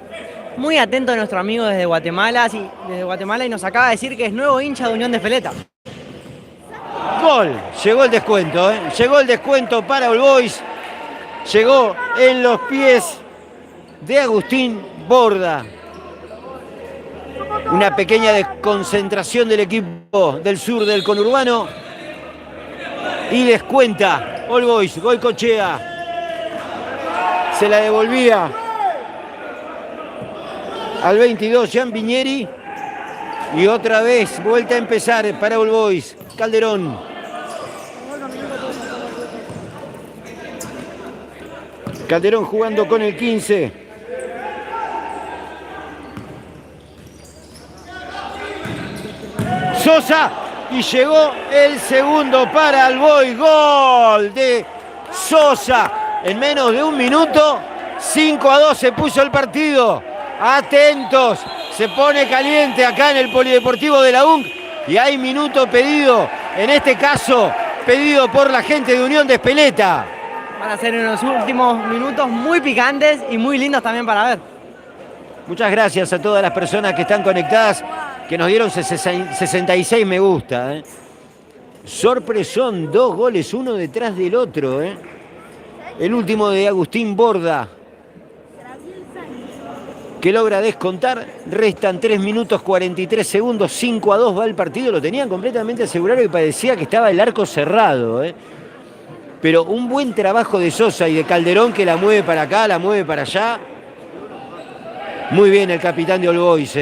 Muy atento a nuestro amigo desde Guatemala, sí, desde Guatemala, y nos acaba de decir que es nuevo hincha de Unión de Espeleta. Gol, llegó el descuento, ¿eh? Llegó el descuento para All Boys. Llegó en los pies de Agustín Borda. Una pequeña desconcentración del equipo del sur del conurbano. Y descuenta All Boys, Goicochea. Se la devolvía al 22, Jean Viñeri. Y otra vez, vuelta a empezar para All Boys. Calderón. Calderón jugando con el 15. Sosa. Y llegó el segundo para el Boy. Gol de Sosa. En menos de un minuto, 5-2 se puso el partido. Atentos, se pone caliente acá en el Polideportivo de la UNC. Y hay minuto pedido, en este caso, pedido por la gente de Unión de Espeleta. Van a ser unos últimos minutos muy picantes y muy lindos también para ver. Muchas gracias a todas las personas que están conectadas, que nos dieron 66 me gusta. Sorpresón, 2 goles, uno detrás del otro. El último de Agustín Borda, que logra descontar. Restan 3 minutos 43 segundos, 5-2 va el partido. Lo tenían completamente asegurado y parecía que estaba el arco cerrado. Pero un buen trabajo de Sosa y de Calderón, que la mueve para acá, la mueve para allá. Muy bien el capitán de All Boys,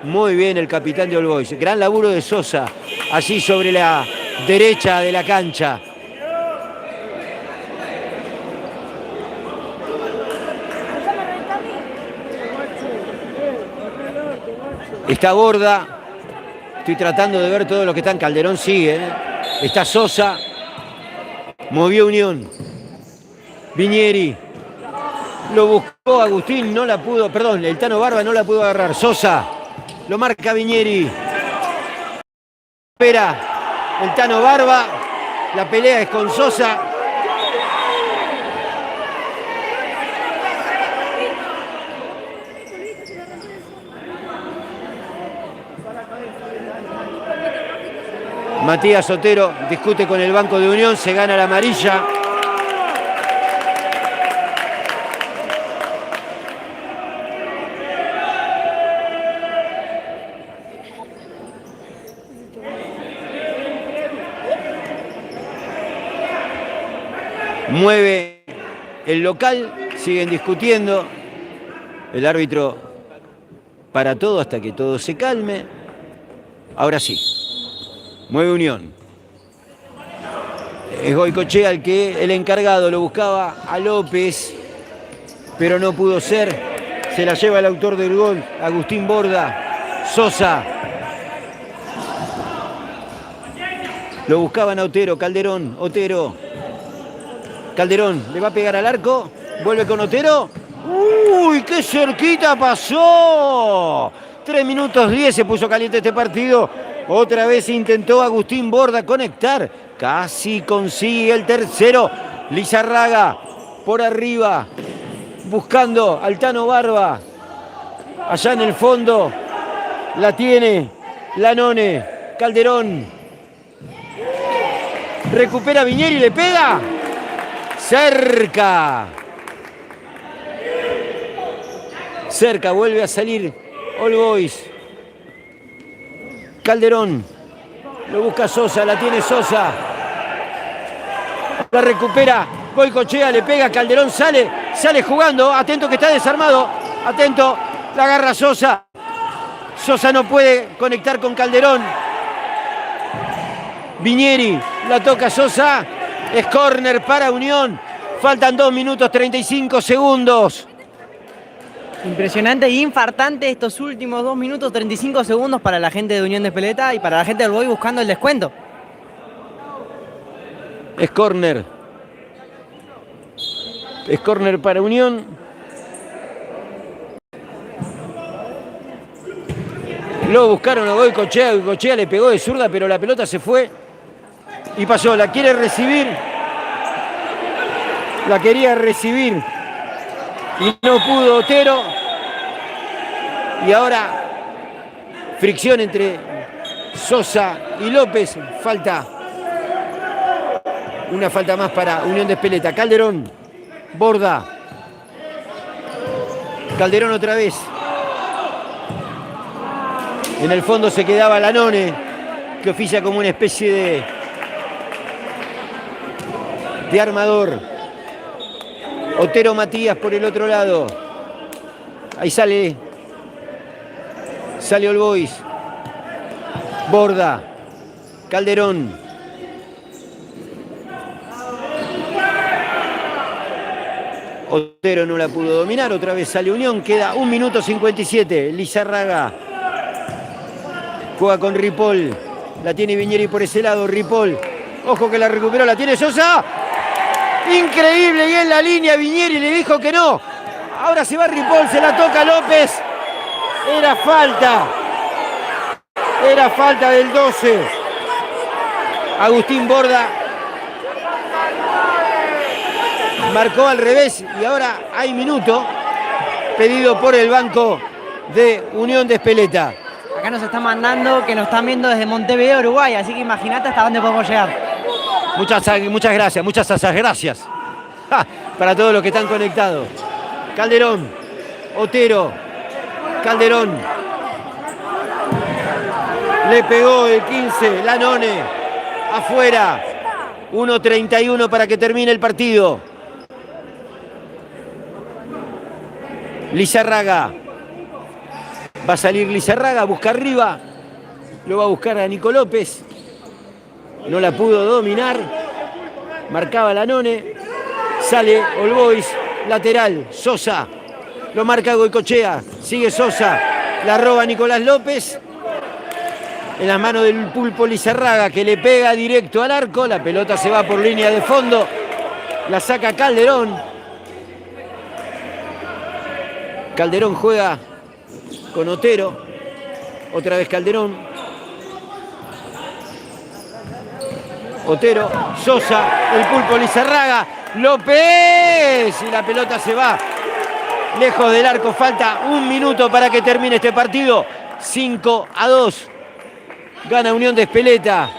muy bien el capitán de All Boys. Gran laburo de Sosa, allí sobre la derecha de la cancha. Está Borda. Estoy tratando de ver todo lo que está en Calderón, sigue. Está Sosa. Movió Unión. Viñeri. Lo buscó Agustín, no la pudo, perdón, el Tano Barba no la pudo agarrar. Sosa, lo marca Viñeri. Espera el Tano Barba, la pelea es con Sosa. Matías Otero discute con el banco de Unión, se gana la amarilla. Mueve el local, siguen discutiendo. El árbitro para todo hasta que todo se calme. Ahora sí, mueve Unión. Es Goicoechea el encargado, lo buscaba a López, pero no pudo ser. Se la lleva el autor del gol, Agustín Borda. Sosa. Lo buscaban a Otero, Calderón, Otero. Calderón, le va a pegar al arco, vuelve con Otero. ¡Uy, qué cerquita pasó! 3 minutos 10 se puso caliente este partido. Otra vez intentó Agustín Borda conectar. Casi consigue el tercero. Lizarraga por arriba, buscando al Tano Barba. Allá en el fondo la tiene Lanone. Calderón. Recupera Viñeri y le pega. Cerca. Cerca, vuelve a salir All Boys. Calderón. Lo busca Sosa, la tiene Sosa. La recupera Goicoechea, le pega, Calderón sale jugando. Atento que está desarmado. Atento, la agarra Sosa. Sosa no puede conectar con Calderón. Viñeri, la toca Sosa. Es córner para Unión. Faltan 2 minutos 35 segundos. Impresionante e infartante estos últimos 2 minutos 35 segundos para la gente de Unión de Espeleta y para la gente del Boy buscando el descuento. Es córner. Es córner para Unión. Lo buscaron a Goicoechea. Goicoechea le pegó de zurda, pero la pelota se fue. Y pasó, la quiere recibir. La quería recibir. Y no pudo Otero. Y ahora fricción entre Sosa y López. Falta. Una falta más para Unión de Espeleta. Calderón. Borda. Calderón otra vez. En el fondo se quedaba Lanone, que oficia como una especie de armador. Otero Matías por el otro lado. Ahí sale All Boys. Borda. Calderón. Otero no la pudo dominar. Otra vez sale Unión. Queda 1 minuto 57. Lizarraga juega con Ripoll. La tiene Viñeri por ese lado, Ripoll. Ojo que la recuperó, la tiene Sosa. Increíble, y en la línea Viñeri le dijo que no. Ahora se va Ripoll, se la toca López. Era falta. Era falta del 12. Agustín Borda marcó al revés y ahora hay minuto pedido por el banco de Unión de Espeleta. Acá nos están mandando que nos están viendo desde Montevideo, Uruguay, así que imagínate hasta dónde podemos llegar. Muchas gracias, muchas gracias. ¡Ja! Para todos los que están conectados. Calderón, Otero, Calderón. Le pegó el 15, Lanone, afuera. 1:31 para que termine el partido. Lizarraga. Va a salir Lizarraga, busca arriba. Lo va a buscar a Nico López. No la pudo dominar. Marcaba Lanone. Sale All Boys, lateral, Sosa. Lo marca Goicochea. Sigue Sosa. La roba Nicolás López. En las manos del Pulpo Lizarraga, que le pega directo al arco. La pelota se va por línea de fondo. La saca Calderón. Calderón juega con Otero. Otra vez Calderón. Otero, Sosa, el Pulpo Lizarraga. López. Y la pelota se va lejos del arco. Falta 1 minuto para que termine este partido. 5-2. Gana Unión de Espeleta.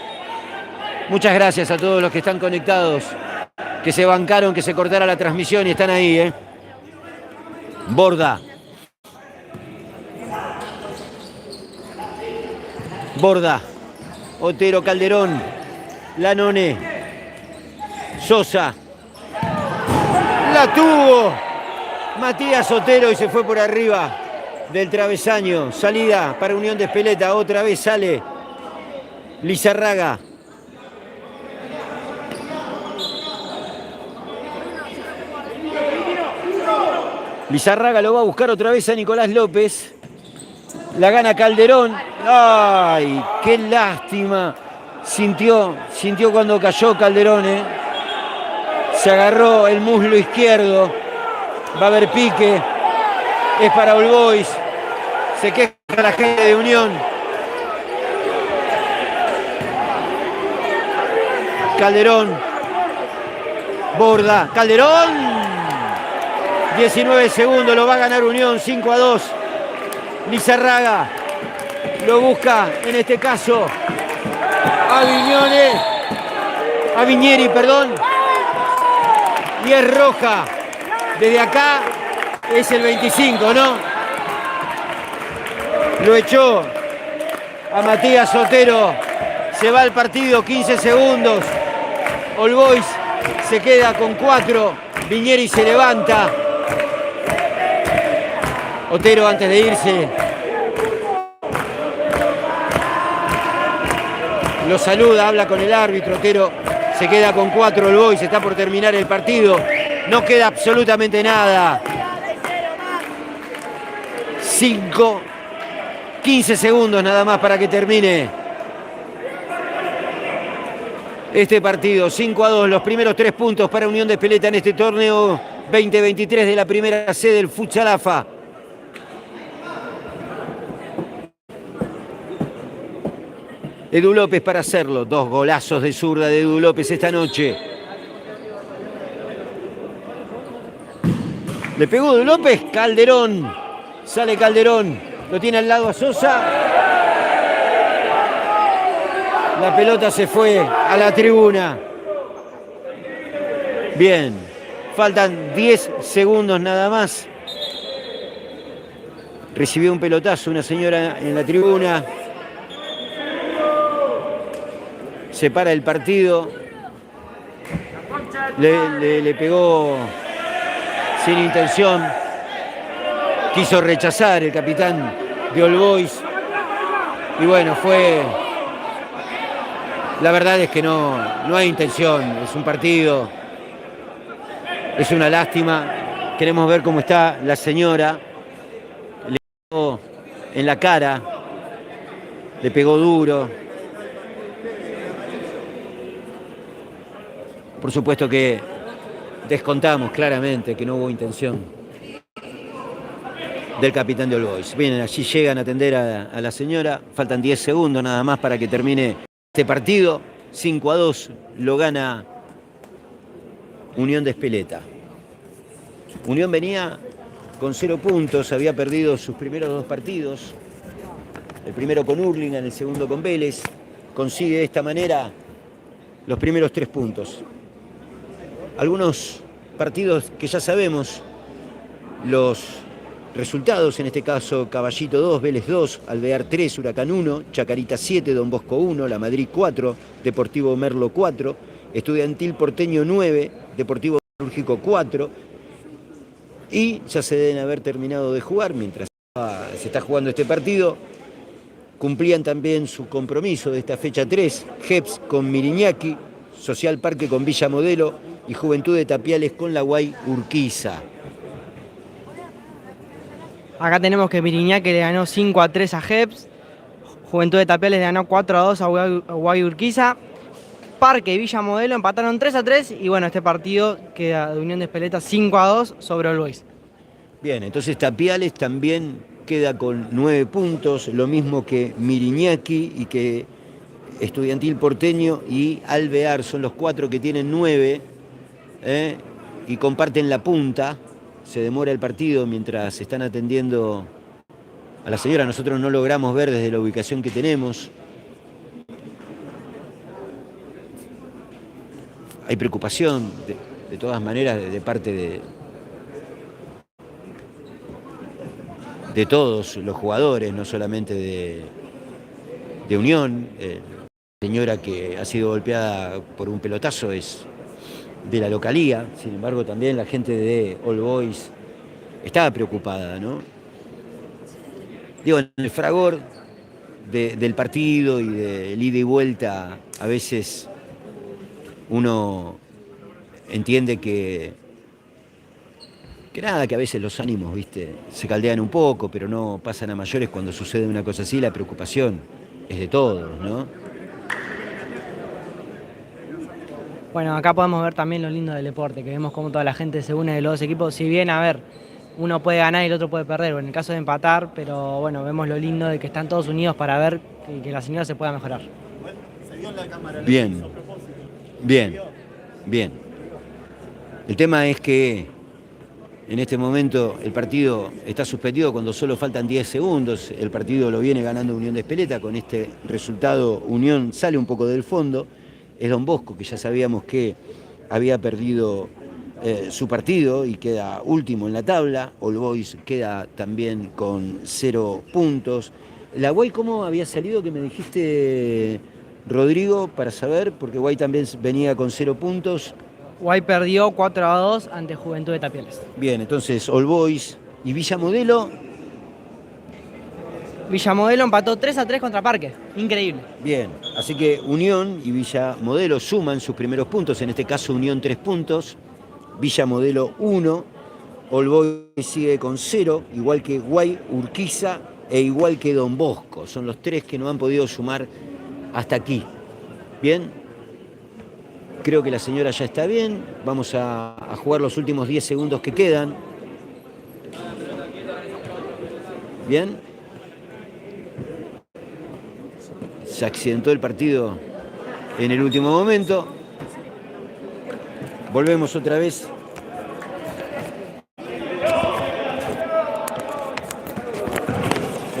Muchas gracias a todos los que están conectados, que se bancaron, que se cortara la transmisión y están ahí, Borda. Borda. Otero, Calderón. Lanone. Sosa. La tuvo Matías Otero y se fue por arriba del travesaño. Salida para Unión de Espeleta. Otra vez sale Lizarraga. Lizarraga lo va a buscar otra vez a Nicolás López. La gana Calderón. ¡Ay, qué lástima! Sintió cuando cayó Calderón, Se agarró el muslo izquierdo. Va a haber pique. Es para All Boys. Se queja la gente de Unión. Calderón. Borda. Calderón. 19 segundos. Lo va a ganar Unión. 5-2. Lizarraga. Lo busca, en este caso, a Viñeri, perdón. Y es roja. Desde acá es el 25, ¿no? Lo echó a Matías Otero. Se va al partido, 15 segundos. All Boys se queda con 4. Viñeri se levanta. Otero antes de irse lo saluda, habla con el árbitro. Otero se queda con 4. All Boys está por terminar el partido. No queda absolutamente nada. 15 segundos nada más para que termine este partido. 5-2, los primeros 3 puntos para Unión de Espeleta en este torneo 2023 de la primera C del Futsal AFA. Edu López para hacerlo. 2 golazos de zurda de Edu López esta noche. Le pegó Edu López. Calderón. Sale Calderón. Lo tiene al lado a Sosa. La pelota se fue a la tribuna. Bien. Faltan 10 segundos nada más. Recibió un pelotazo una señora en la tribuna. Se para el partido. Le pegó sin intención. Quiso rechazar el capitán de All Boys. Y bueno, la verdad es que no hay intención. Es un partido. Es una lástima. Queremos ver cómo está la señora. Le pegó en la cara. Le pegó duro. Por supuesto que descontamos claramente que no hubo intención del capitán de All Boys. Bien, allí llegan a atender a la señora. Faltan 10 segundos nada más para que termine este partido. 5-2 lo gana Unión de Espeleta. Unión venía con 0 puntos, había perdido sus primeros 2 partidos. El primero con Hurlingham, el segundo con Vélez. Consigue de esta manera los primeros 3 puntos. Algunos partidos que ya sabemos, los resultados, en este caso Caballito 2, Vélez 2, Alvear 3, Huracán 1, Chacarita 7, Don Bosco 1, La Madrid 4, Deportivo Merlo 4, Estudiantil Porteño 9, Deportivo Quirúrgico 4, y ya se deben haber terminado de jugar mientras se está jugando este partido. Cumplían también su compromiso de esta fecha 3, GEPS con Miriñaki, Social Parque con Villa Modelo y Juventud de Tapiales con La Guay Urquiza. Acá tenemos que Miriñaki le ganó 5-3 a GEPS, Juventud de Tapiales le ganó 4-2 a Guay Urquiza, Parque y Villa Modelo empataron 3-3 y bueno, este partido queda de Unión de Espeleta 5-2 sobre All Boys. Bien, entonces Tapiales también queda con 9 puntos, lo mismo que Miriñaki y que Estudiantil Porteño y Alvear, son los 4 que tienen 9 y comparten la punta. Se demora el partido mientras están atendiendo a la señora. Nosotros no logramos ver desde la ubicación que tenemos. Hay preocupación de todas maneras de parte de todos los jugadores, no solamente de Unión. La señora que ha sido golpeada por un pelotazo es de la localía, sin embargo también la gente de All Boys estaba preocupada, ¿no? Digo, en el fragor del partido y del ida y vuelta, a veces uno entiende que nada, que a veces los ánimos, viste, se caldean un poco, pero no pasan a mayores cuando sucede una cosa así. La preocupación es de todos, ¿no? Bueno, acá podemos ver también lo lindo del deporte, que vemos cómo toda la gente se une de los dos equipos. Si bien, a ver, uno puede ganar y el otro puede perder, o en el caso de empatar, pero bueno, vemos lo lindo de que están todos unidos para ver que la señora se pueda mejorar. Bien, bien, bien. El tema es que en este momento el partido está suspendido cuando solo faltan 10 segundos. El partido lo viene ganando Unión de Espeleta. Con este resultado Unión sale un poco del fondo. Es Don Bosco, que ya sabíamos que había perdido su partido y queda último en la tabla. All Boys queda también con 0 puntos. La Guay, ¿cómo había salido? Que me dijiste, Rodrigo, para saber, porque Guay también venía con 0 puntos. Guay perdió 4-2 ante Juventud de Tapiales. Bien, entonces All Boys y Villa Modelo. Villa Modelo empató 3-3 contra Parque. Increíble. Bien, así que Unión y Villa Modelo suman sus primeros puntos. En este caso Unión 3 puntos, Villa Modelo 1. All Boys sigue con 0, igual que Guay Urquiza e igual que Don Bosco. Son los 3 que no han podido sumar hasta aquí. Bien, creo que la señora ya está bien. Vamos a jugar los últimos 10 segundos que quedan. Bien. Se accidentó el partido en el último momento. Volvemos otra vez.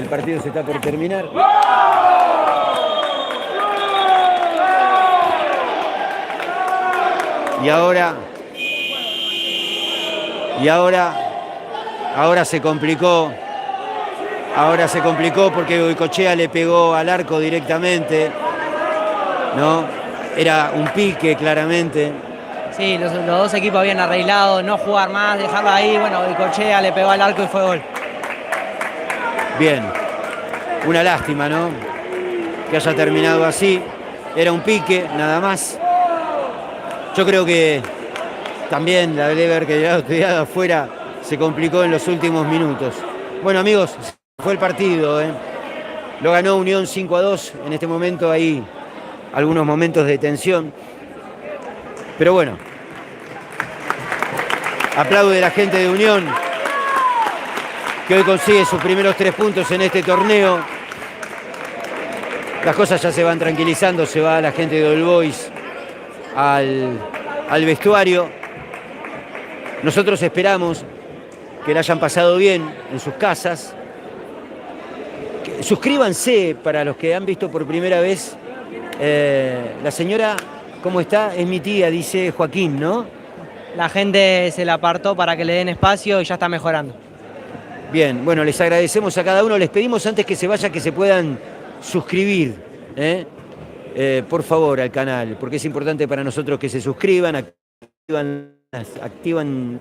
El partido se está por terminar. Y ahora se complicó. Ahora se complicó porque Goicoechea le pegó al arco directamente, ¿no? Era un pique, claramente. Sí, los dos equipos habían arreglado no jugar más, dejarlo ahí. Bueno, Goicoechea le pegó al arco y fue gol. Bien, una lástima, ¿no? Que haya terminado así. Era un pique, nada más. Yo creo que también la debe haber quedado estudiada afuera, se complicó en los últimos minutos. Bueno, amigos, fue el partido, Lo ganó Unión 5-2. En este momento hay algunos momentos de tensión. Pero bueno, aplaude la gente de Unión, que hoy consigue sus primeros 3 puntos en este torneo. Las cosas ya se van tranquilizando, se va la gente de All Boys al vestuario. Nosotros esperamos que la hayan pasado bien en sus casas. Suscríbanse para los que han visto por primera vez. La señora, ¿cómo está? Es mi tía, dice Joaquín, ¿no? La gente se la apartó para que le den espacio y ya está mejorando. Bien, bueno, les agradecemos a cada uno. Les pedimos antes que se vaya que se puedan suscribir, por favor, al canal, porque es importante para nosotros que se suscriban,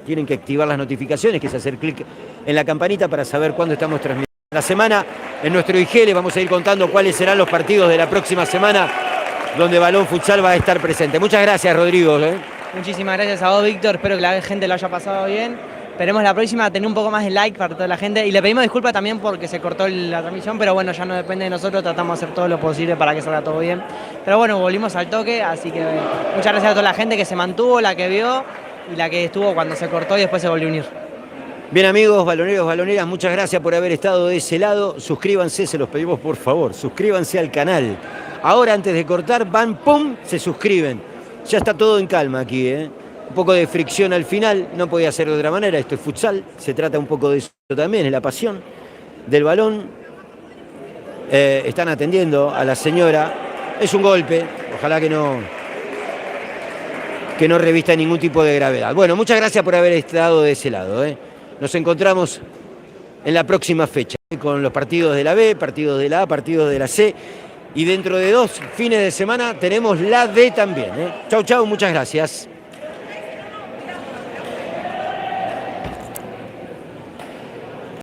tienen que activar las notificaciones, que es hacer clic en la campanita para saber cuándo estamos transmitiendo. La semana en nuestro IG les vamos a ir contando cuáles serán los partidos de la próxima semana donde Balón Futsal va a estar presente. Muchas gracias, Rodrigo. Muchísimas gracias a vos, Víctor. Espero que la gente lo haya pasado bien. Esperemos la próxima tener un poco más de like para toda la gente. Y le pedimos disculpas también porque se cortó la transmisión, pero bueno, ya no depende de nosotros. Tratamos de hacer todo lo posible para que salga todo bien. Pero bueno, volvimos al toque, así que muchas gracias a toda la gente que se mantuvo, la que vio y la que estuvo cuando se cortó y después se volvió a unir. Bien, amigos, baloneros, baloneras, muchas gracias por haber estado de ese lado. Suscríbanse, se los pedimos por favor, suscríbanse al canal. Ahora, antes de cortar, van, pum, se suscriben. Ya está todo en calma aquí, Un poco de fricción al final, no podía ser de otra manera, esto es futsal, se trata un poco de eso también, es la pasión del balón. Están atendiendo a la señora, es un golpe, ojalá que no revista ningún tipo de gravedad. Bueno, muchas gracias por haber estado de ese lado, Nos encontramos en la próxima fecha, con los partidos de la B, partidos de la A, partidos de la C, y dentro de 2 fines de semana tenemos la D también, Chau, chau, muchas gracias.